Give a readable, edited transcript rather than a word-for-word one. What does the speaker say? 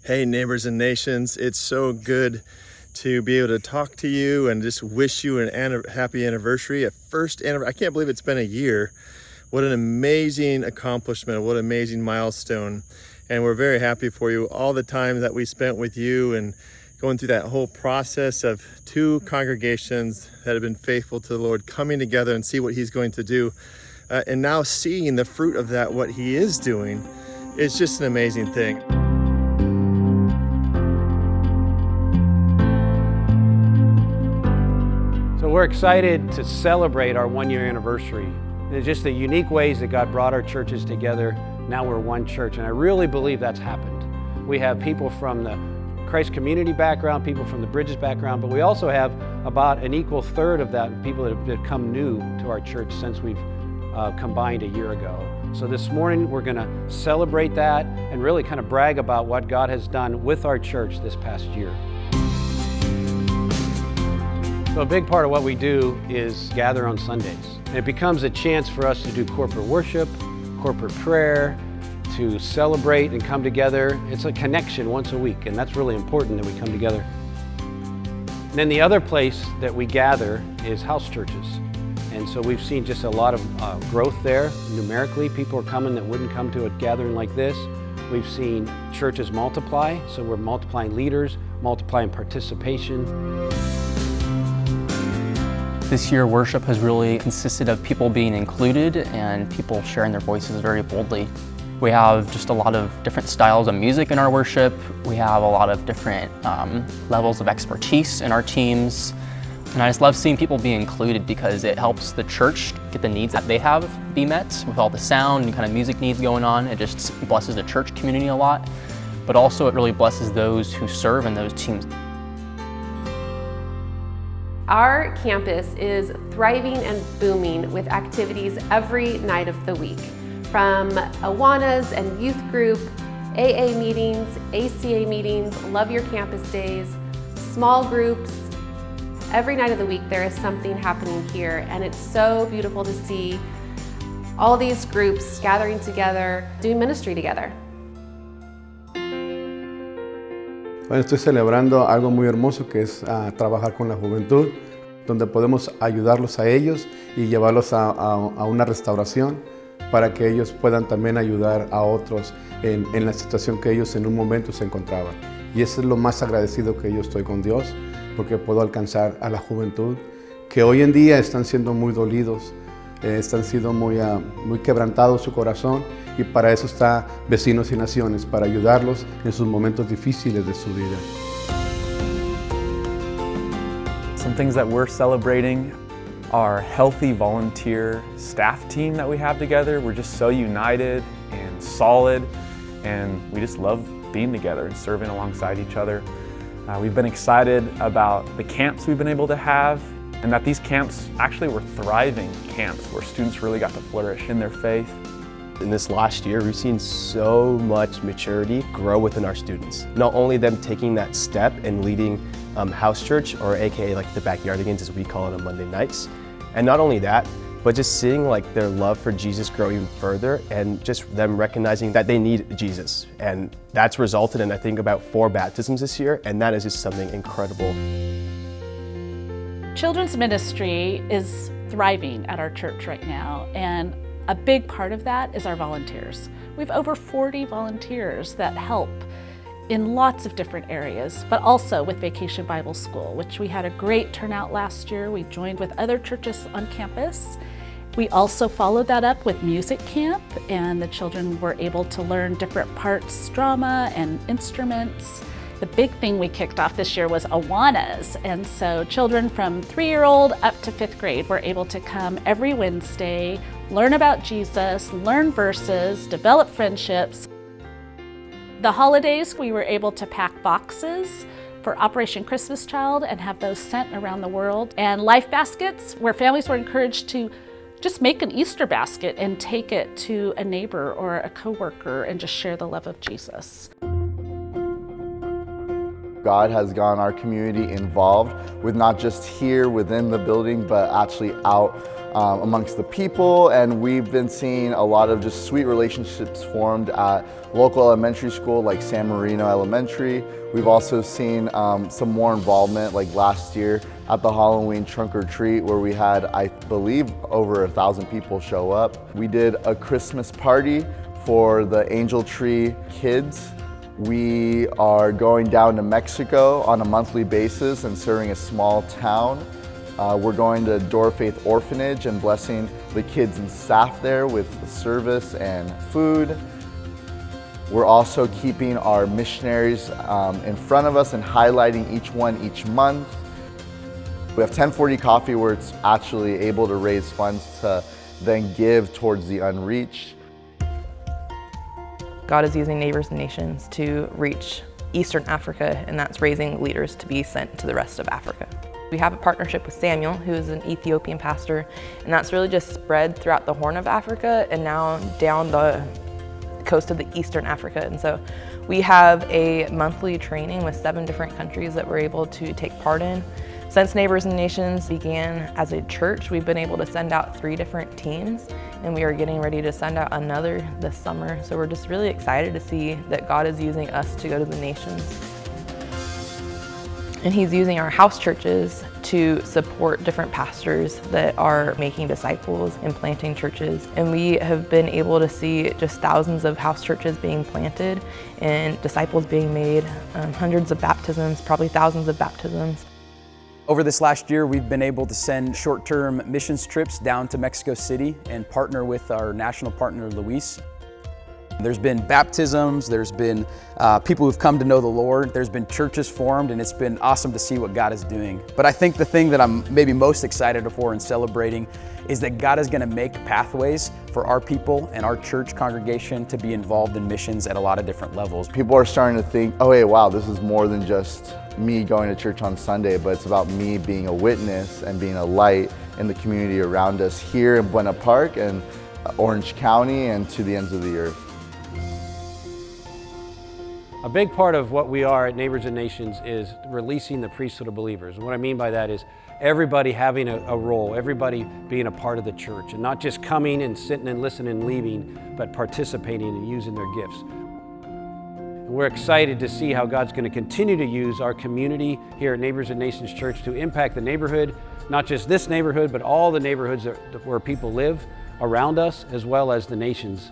Hey, neighbors and nations, it's so good to be able to talk to you and just wish you an happy anniversary, a first anniversary. I can't believe it's been a year. What an amazing accomplishment, what an amazing milestone. And we're very happy for you. All the time that we spent with you and going through that whole process of two congregations that have been faithful to the Lord coming together and see what He's going to do. And now seeing the fruit of that, what He is doing, it's just an amazing thing. So we're excited to celebrate our one-year anniversary. It's just the unique ways that God brought our churches together. Now we're one church, and I really believe that's happened. We have people from the Christ community background, people from the Bridges background, but we also have about an equal third of that people that have become new to our church since we've combined a year ago. So this morning we're going to celebrate that and really kind of brag about what God has done with our church this past year. So a big part of what we do is gather on Sundays. And it becomes a chance for us to do corporate worship, corporate prayer, to celebrate and come together. It's a connection once a week, and that's really important that we come together. And then the other place that we gather is house churches. And so we've seen just a lot of growth there. Numerically, people are coming that wouldn't come to a gathering like this. We've seen churches multiply, so we're multiplying leaders, multiplying participation. This year, worship has really consisted of people being included and people sharing their voices very boldly. We have just a lot of different styles of music in our worship. We have a lot of different levels of expertise in our teams. And I just love seeing people be included because it helps the church get the needs that they have be met with all the sound and kind of music needs going on. It just blesses the church community a lot, but also it really blesses those who serve in those teams. Our campus is thriving and booming with activities every night of the week. From Awanas and youth group, AA meetings, ACA meetings, Love Your Campus days, small groups. Every night of the week there is something happening here, and it's so beautiful to see all these groups gathering together, doing ministry together. Bueno, estoy celebrando algo muy hermoso que es trabajar con la juventud, donde podemos ayudarlos a ellos y llevarlos a una restauración para que ellos puedan también ayudar a otros en la situación que ellos en un momento se encontraban. Y eso es lo más agradecido que yo estoy con Dios, porque puedo alcanzar a la juventud que hoy en día están siendo muy dolidos, están siendo muy quebrantados su corazón, y para eso está Vecinos y Naciones, para ayudarlos en sus momentos difíciles de su vida. Some things that we're celebrating are healthy volunteer staff team that we have together. We're just so united and solid, and we just love being together and serving alongside each other. We've been excited about the camps we've been able to have, and that these camps actually were thriving camps where students really got to flourish in their faith. In this last year, we've seen so much maturity grow within our students. Not only them taking that step and leading house church, or AKA like the backyardigans as we call it on Monday nights. And not only that, but just seeing like their love for Jesus grow even further, and just them recognizing that they need Jesus. And that's resulted in, I think, about 4 baptisms this year, and that is just something incredible. Children's ministry is thriving at our church right now, and a big part of that is our volunteers. We have over 40 volunteers that help in lots of different areas, but also with Vacation Bible School, which we had a great turnout last year. We joined with other churches on campus. We also followed that up with music camp, and the children were able to learn different parts, drama and instruments. The big thing we kicked off this year was Awanas, and so children from 3-year-old up to 5th grade were able to come every Wednesday, learn about Jesus, learn verses, develop friendships. The holidays, we were able to pack boxes for Operation Christmas Child and have those sent around the world. And life baskets, where families were encouraged to just make an Easter basket and take it to a neighbor or a coworker and just share the love of Jesus. God has gotten our community involved with not just here within the building, but actually out amongst the people. And we've been seeing a lot of just sweet relationships formed at local elementary school like San Marino Elementary. We've also seen some more involvement like last year at the Halloween trunk or treat, where we had, I believe, over 1,000 people show up. We did a Christmas party for the Angel Tree kids. We are going down to Mexico on a monthly basis and serving a small town. We're going to Door of Faith Orphanage and blessing the kids and staff there with service and food. We're also keeping our missionaries in front of us and highlighting each one each month. We have 1040 Coffee, where it's actually able to raise funds to then give towards the unreached. God is using Neighbors and Nations to reach Eastern Africa, and that's raising leaders to be sent to the rest of Africa. We have a partnership with Samuel, who is an Ethiopian pastor, and that's really just spread throughout the Horn of Africa and now down the coast of the Eastern Africa. And so we have a monthly training with 7 different countries that we're able to take part in. Since Neighbors and Nations began as a church, we've been able to send out 3 different teams, and we are getting ready to send out another this summer. So we're just really excited to see that God is using us to go to the nations. And He's using our house churches to support different pastors that are making disciples and planting churches. And we have been able to see just thousands of house churches being planted and disciples being made, hundreds of baptisms, probably thousands of baptisms. Over this last year, we've been able to send short-term missions trips down to Mexico City and partner with our national partner, Luis. There's been baptisms, there's been people who've come to know the Lord, there's been churches formed, and it's been awesome to see what God is doing. But I think the thing that I'm maybe most excited for and celebrating is that God is gonna make pathways for our people and our church congregation to be involved in missions at a lot of different levels. People are starting to think, oh, hey, wow, this is more than just me going to church on Sunday, but it's about me being a witness and being a light in the community around us here in Buena Park and Orange County and to the ends of the earth. A big part of what we are at Neighbors and Nations is releasing the priesthood of believers. And what I mean by that is everybody having a role, everybody being a part of the church, and not just coming and sitting and listening and leaving, but participating and using their gifts. And we're excited to see how God's going to continue to use our community here at Neighbors and Nations Church to impact the neighborhood, not just this neighborhood, but all the neighborhoods where people live around us, as well as the nations